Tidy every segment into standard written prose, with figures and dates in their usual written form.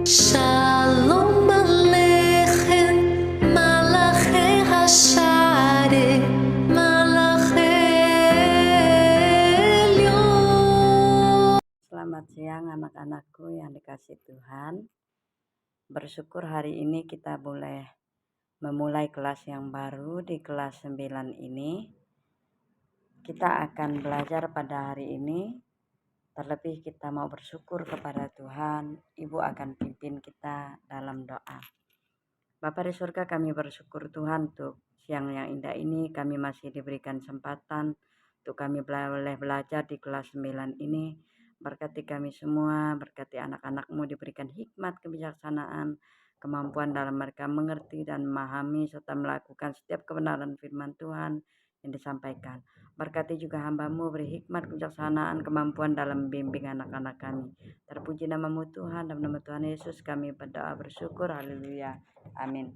שלום עליכם, מלאכי השרת, מלאכי עליון. Selamat siang anak-anakku yang dikasih Tuhan. Bersyukur hari ini kita boleh memulai kelas yang baru di kelas 9 ini. Kita akan belajar pada hari ini. Terlebih kita mau bersyukur kepada Tuhan. Ibu akan pimpin kita dalam doa. Bapa di surga, kami bersyukur Tuhan untuk siang yang indah ini. Kami masih diberikan kesempatan untuk kami boleh belajar di kelas 9 ini. Berkati kami semua, berkati anak-anakmu diberikan hikmat, kebijaksanaan, kemampuan dalam mereka mengerti dan memahami serta melakukan setiap kebenaran firman Tuhan yang disampaikan. Berkati juga hamba-Mu, beri hikmat, kebijaksanaan, kemampuan dalam membimbing anak-anak kami. Terpuji namamu Tuhan, dalam nama Tuhan Yesus kami berdoa bersyukur, haleluya, amin.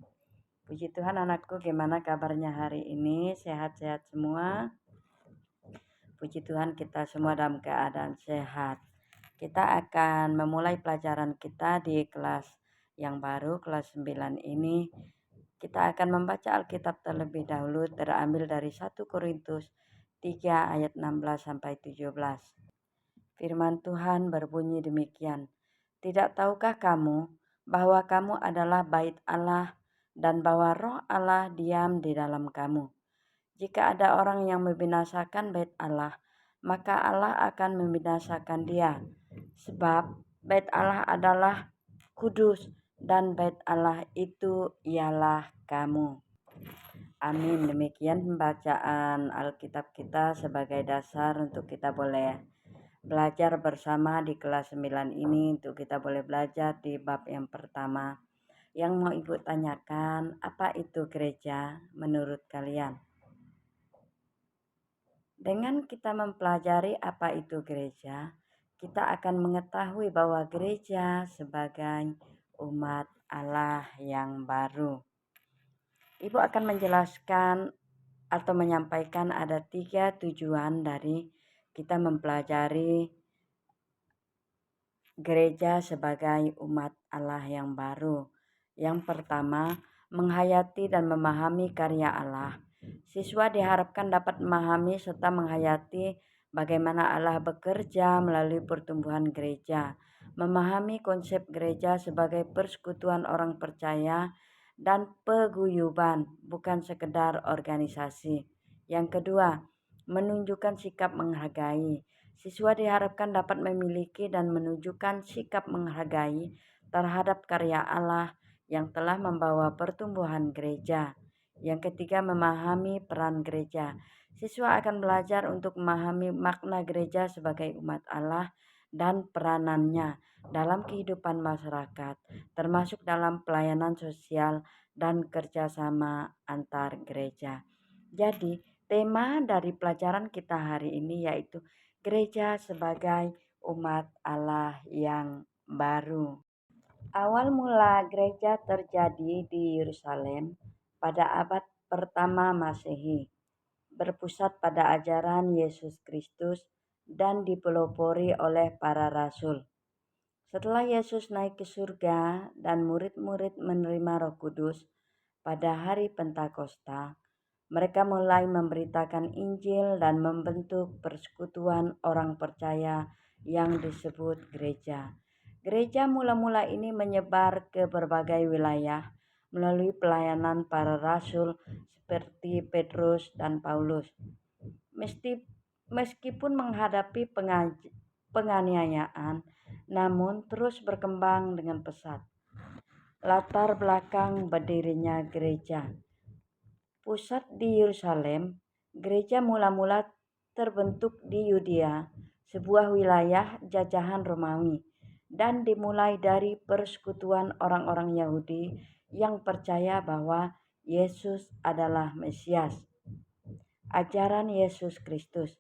Puji Tuhan anakku, gimana kabarnya hari ini? Sehat-sehat semua? Puji Tuhan kita semua dalam keadaan sehat. Kita akan memulai pelajaran kita di kelas yang baru, kelas 9 ini. Kita akan membaca Alkitab terlebih dahulu, terambil dari 1 Korintus 3 ayat 16 sampai 17. Firman Tuhan berbunyi demikian. Tidak tahukah kamu bahwa kamu adalah bait Allah dan bahwa roh Allah diam di dalam kamu? Jika ada orang yang membinasakan bait Allah, maka Allah akan membinasakan dia. Sebab bait Allah adalah kudus dan bait Allah itu ialah kamu. Amin. Demikian pembacaan Alkitab kita sebagai dasar untuk kita boleh belajar bersama di kelas 9 ini. Untuk kita boleh belajar di bab yang pertama. Yang mau Ibu tanyakan, apa itu gereja menurut kalian? Dengan kita mempelajari apa itu gereja, kita akan mengetahui bahwa gereja sebagai umat Allah yang baru. Ibu akan menjelaskan atau menyampaikan ada 3 tujuan dari kita mempelajari gereja sebagai umat Allah yang baru. Yang pertama, menghayati dan memahami karya Allah. Siswa diharapkan dapat memahami serta menghayati bagaimana Allah bekerja melalui pertumbuhan gereja, memahami konsep gereja sebagai persekutuan orang percaya dan paguyuban, bukan sekedar organisasi. Yang kedua, menunjukkan sikap menghargai. Siswa diharapkan dapat memiliki dan menunjukkan sikap menghargai terhadap karya Allah yang telah membawa pertumbuhan gereja. Yang ketiga, memahami peran gereja. Siswa akan belajar untuk memahami makna gereja sebagai umat Allah dan peranannya dalam kehidupan masyarakat, termasuk dalam pelayanan sosial dan kerjasama antar gereja. Jadi, tema dari pelajaran kita hari ini yaitu gereja sebagai umat Allah yang baru. Awal mula gereja terjadi di Yerusalem pada abad pertama Masehi, berpusat pada ajaran Yesus Kristus dan dipelopori oleh para rasul. Setelah Yesus naik ke surga dan murid-murid menerima Roh Kudus pada hari Pentakosta, mereka mulai memberitakan Injil dan membentuk persekutuan orang percaya yang disebut gereja. Gereja mula-mula ini menyebar ke berbagai wilayah melalui pelayanan para rasul seperti Petrus dan Paulus. Meskipun menghadapi penganiayaan, namun terus berkembang dengan pesat. Latar belakang berdirinya gereja. Pusat di Yerusalem, gereja mula-mula terbentuk di Yudea, sebuah wilayah jajahan Romawi, dan dimulai dari persekutuan orang-orang Yahudi yang percaya bahwa Yesus adalah Mesias. Ajaran Yesus Kristus.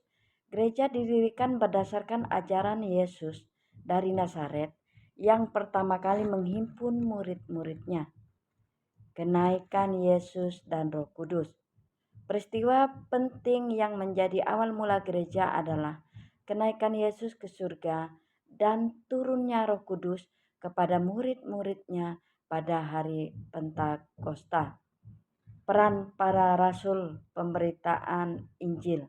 Gereja didirikan berdasarkan ajaran Yesus dari Nazaret yang pertama kali menghimpun murid-muridnya. Kenaikan Yesus dan Roh Kudus. Peristiwa penting yang menjadi awal mula gereja adalah kenaikan Yesus ke surga dan turunnya Roh Kudus kepada murid-muridnya pada hari Pentakosta. Peran para rasul pemberitaan Injil.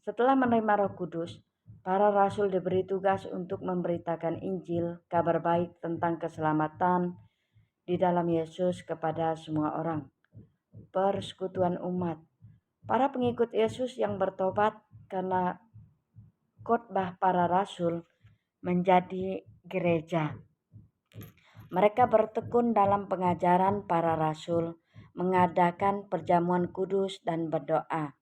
Setelah menerima Roh Kudus, para rasul diberi tugas untuk memberitakan Injil, kabar baik tentang keselamatan di dalam Yesus kepada semua orang. Persekutuan umat. Para pengikut Yesus yang bertobat karena khotbah para rasul menjadi gereja. Mereka bertekun dalam pengajaran para rasul, mengadakan perjamuan kudus dan berdoa.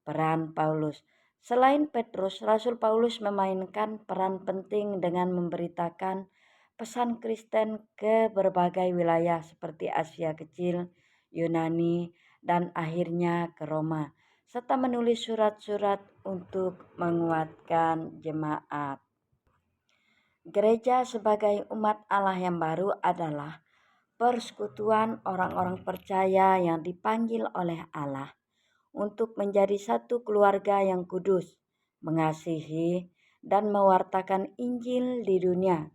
Peran Paulus. Selain Petrus, Rasul Paulus memainkan peran penting dengan memberitakan pesan Kristen ke berbagai wilayah seperti Asia Kecil, Yunani, dan akhirnya ke Roma, serta menulis surat-surat untuk menguatkan jemaat. Gereja sebagai umat Allah yang baru adalah persekutuan orang-orang percaya yang dipanggil oleh Allah untuk menjadi satu keluarga yang kudus, mengasihi, dan mewartakan Injil di dunia.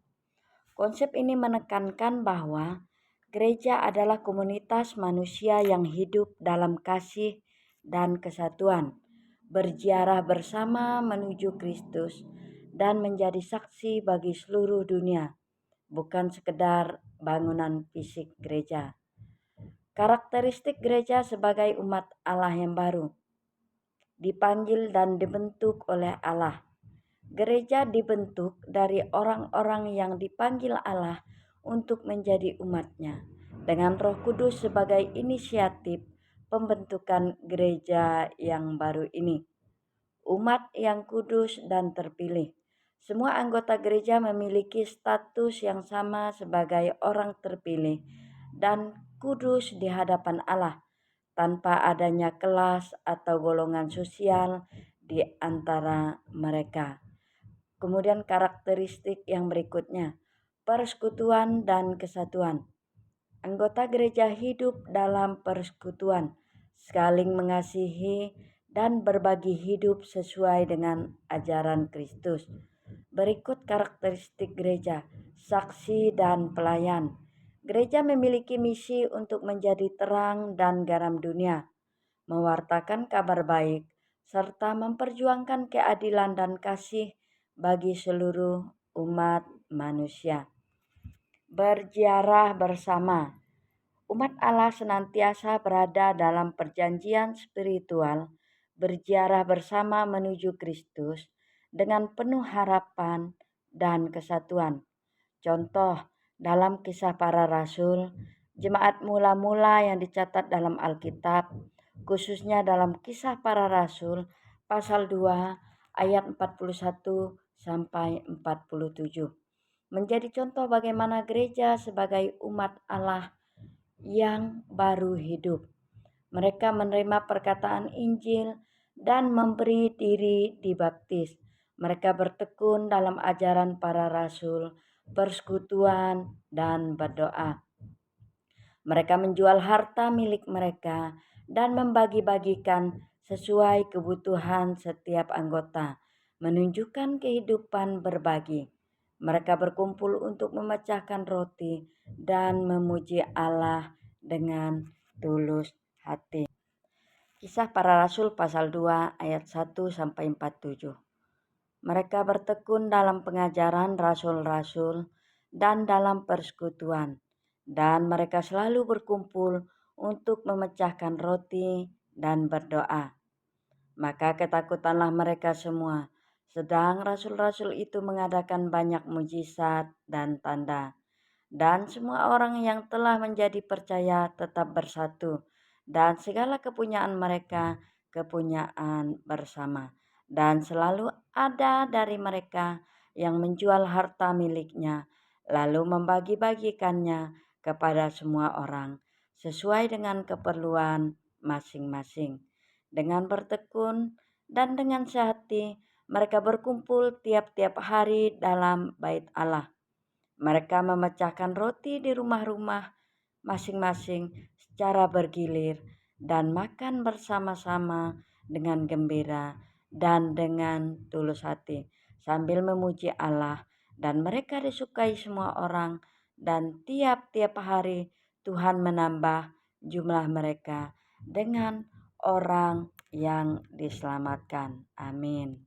Konsep ini menekankan bahwa gereja adalah komunitas manusia yang hidup dalam kasih dan kesatuan, berziarah bersama menuju Kristus, dan menjadi saksi bagi seluruh dunia, bukan sekedar bangunan fisik gereja. Karakteristik gereja sebagai umat Allah yang baru, dipanggil dan dibentuk oleh Allah. Gereja dibentuk dari orang-orang yang dipanggil Allah untuk menjadi umatnya, dengan Roh Kudus sebagai inisiatif pembentukan gereja yang baru ini. Umat yang kudus dan terpilih. Semua anggota gereja memiliki status yang sama sebagai orang terpilih dan kudus di hadapan Allah, tanpa adanya kelas atau golongan sosial di antara mereka. Kemudian karakteristik yang berikutnya, persekutuan dan kesatuan. Anggota gereja hidup dalam persekutuan, saling mengasihi dan berbagi hidup sesuai dengan ajaran Kristus. Berikut karakteristik gereja, saksi dan pelayan. Gereja memiliki misi untuk menjadi terang dan garam dunia, mewartakan kabar baik, serta memperjuangkan keadilan dan kasih bagi seluruh umat manusia. Berziarah bersama. Umat Allah senantiasa berada dalam perjanjian spiritual, berziarah bersama menuju Kristus dengan penuh harapan dan kesatuan. Contoh, dalam Kisah Para Rasul, jemaat mula-mula yang dicatat dalam Alkitab, khususnya dalam Kisah Para Rasul pasal 2 ayat 41 sampai 47. Menjadi contoh bagaimana gereja sebagai umat Allah yang baru hidup. Mereka menerima perkataan Injil dan memberi diri dibaptis. Mereka bertekun dalam ajaran para rasul, persekutuan, dan berdoa. Mereka menjual harta milik mereka dan membagi-bagikan sesuai kebutuhan setiap anggota, menunjukkan kehidupan berbagi. Mereka berkumpul untuk memecahkan roti dan memuji Allah dengan tulus hati. Kisah Para Rasul pasal 2 ayat 1 sampai 47. Mereka bertekun dalam pengajaran rasul-rasul dan dalam persekutuan, dan mereka selalu berkumpul untuk memecahkan roti dan berdoa. Maka ketakutanlah mereka semua, sedang rasul-rasul itu mengadakan banyak mujizat dan tanda. Dan semua orang yang telah menjadi percaya tetap bersatu, dan segala kepunyaan mereka kepunyaan bersama. Dan selalu ada dari mereka yang menjual harta miliknya, lalu membagi-bagikannya kepada semua orang, sesuai dengan keperluan masing-masing. Dengan bertekun dan dengan sehati, mereka berkumpul tiap-tiap hari dalam bait Allah. Mereka memecahkan roti di rumah-rumah masing-masing secara bergilir dan makan bersama-sama dengan gembira dan dengan tulus hati, sambil memuji Allah dan mereka disukai semua orang, dan tiap-tiap hari Tuhan menambah jumlah mereka dengan orang yang diselamatkan. Amin.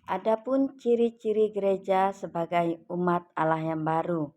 Adapun ciri-ciri gereja sebagai umat Allah yang baru.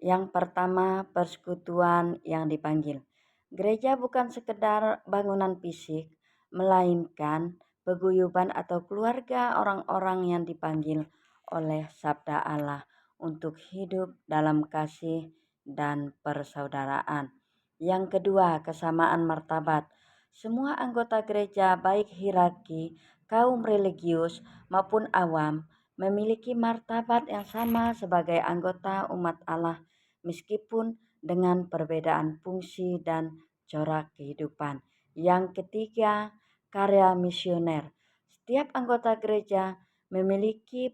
Yang pertama, persekutuan yang dipanggil. Gereja bukan sekedar bangunan fisik, melainkan paguyuban atau keluarga orang-orang yang dipanggil oleh sabda Allah untuk hidup dalam kasih dan persaudaraan. Yang kedua, kesamaan martabat. Semua anggota gereja, baik hierarki, kaum religius maupun awam, memiliki martabat yang sama sebagai anggota umat Allah, meskipun dengan perbedaan fungsi dan corak kehidupan. Yang ketiga, karya misioner. Setiap anggota gereja memiliki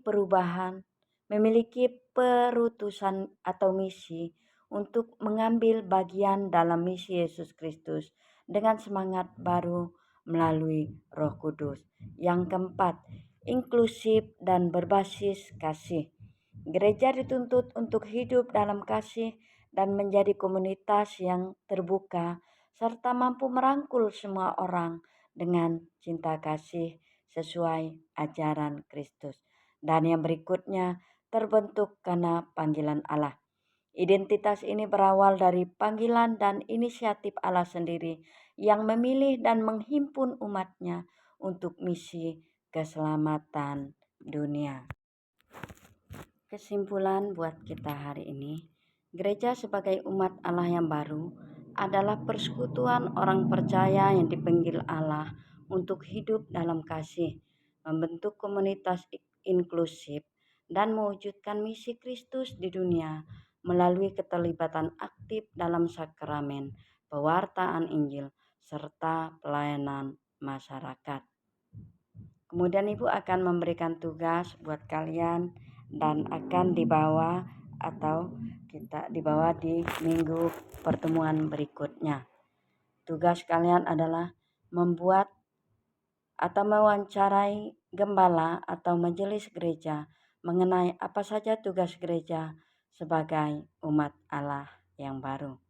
perutusan atau misi untuk mengambil bagian dalam misi Yesus Kristus dengan semangat baru melalui Roh Kudus. Yang keempat, inklusif dan berbasis kasih. Gereja dituntut untuk hidup dalam kasih dan menjadi komunitas yang terbuka serta mampu merangkul semua orang dengan cinta kasih sesuai ajaran Kristus. Dan yang berikutnya, terbentuk karena panggilan Allah. Identitas ini berawal dari panggilan dan inisiatif Allah sendiri yang memilih dan menghimpun umatnya untuk misi keselamatan dunia. Kesimpulan buat kita hari ini, gereja sebagai umat Allah yang baru adalah persekutuan orang percaya yang dipanggil Allah untuk hidup dalam kasih, membentuk komunitas inklusif, dan mewujudkan misi Kristus di dunia melalui keterlibatan aktif dalam sakramen, pewartaan Injil, serta pelayanan masyarakat. Kemudian Ibu akan memberikan tugas buat kalian dan akan dibawa di minggu pertemuan berikutnya. Tugas kalian adalah membuat atau mewawancarai gembala atau majelis gereja mengenai apa saja tugas gereja sebagai umat Allah yang baru.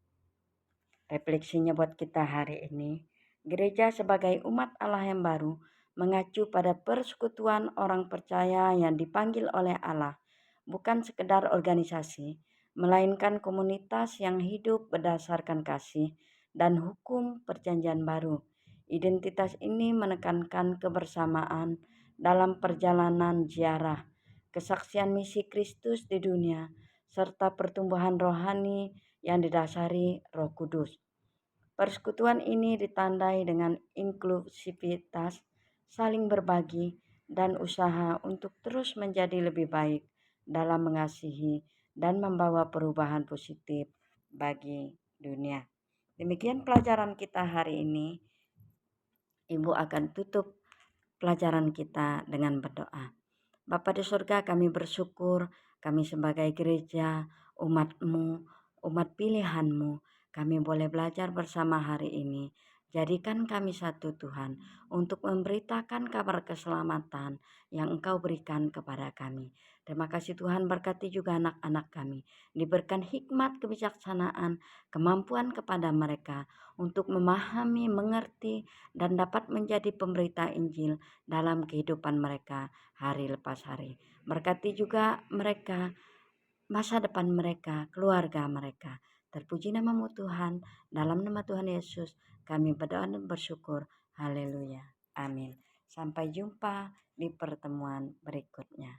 Refleksinya buat kita hari ini, gereja sebagai umat Allah yang baru mengacu pada persekutuan orang percaya yang dipanggil oleh Allah, bukan sekedar organisasi, melainkan komunitas yang hidup berdasarkan kasih dan hukum perjanjian baru. Identitas ini menekankan kebersamaan dalam perjalanan ziarah, kesaksian misi Kristus di dunia, serta pertumbuhan rohani yang didasari Roh Kudus. Persekutuan ini ditandai dengan inklusivitas, saling berbagi, dan usaha untuk terus menjadi lebih baik dalam mengasihi dan membawa perubahan positif bagi dunia. Demikian pelajaran kita hari ini. Ibu akan tutup pelajaran kita dengan berdoa. Bapa di surga, kami bersyukur kami sebagai gereja, umat-Mu, umat pilihan-Mu, kami boleh belajar bersama hari ini. Jadikan kami satu Tuhan untuk memberitakan kabar keselamatan yang Engkau berikan kepada kami. Terima kasih Tuhan, berkati juga anak-anak kami. Diberikan hikmat, kebijaksanaan, kemampuan kepada mereka untuk memahami, mengerti, dan dapat menjadi pemberita Injil dalam kehidupan mereka hari lepas hari. Berkati juga mereka, masa depan mereka, keluarga mereka. Terpuji namamu Tuhan, dalam nama Tuhan Yesus kami berdoa dan bersyukur. Haleluya. Amin. Sampai jumpa di pertemuan berikutnya.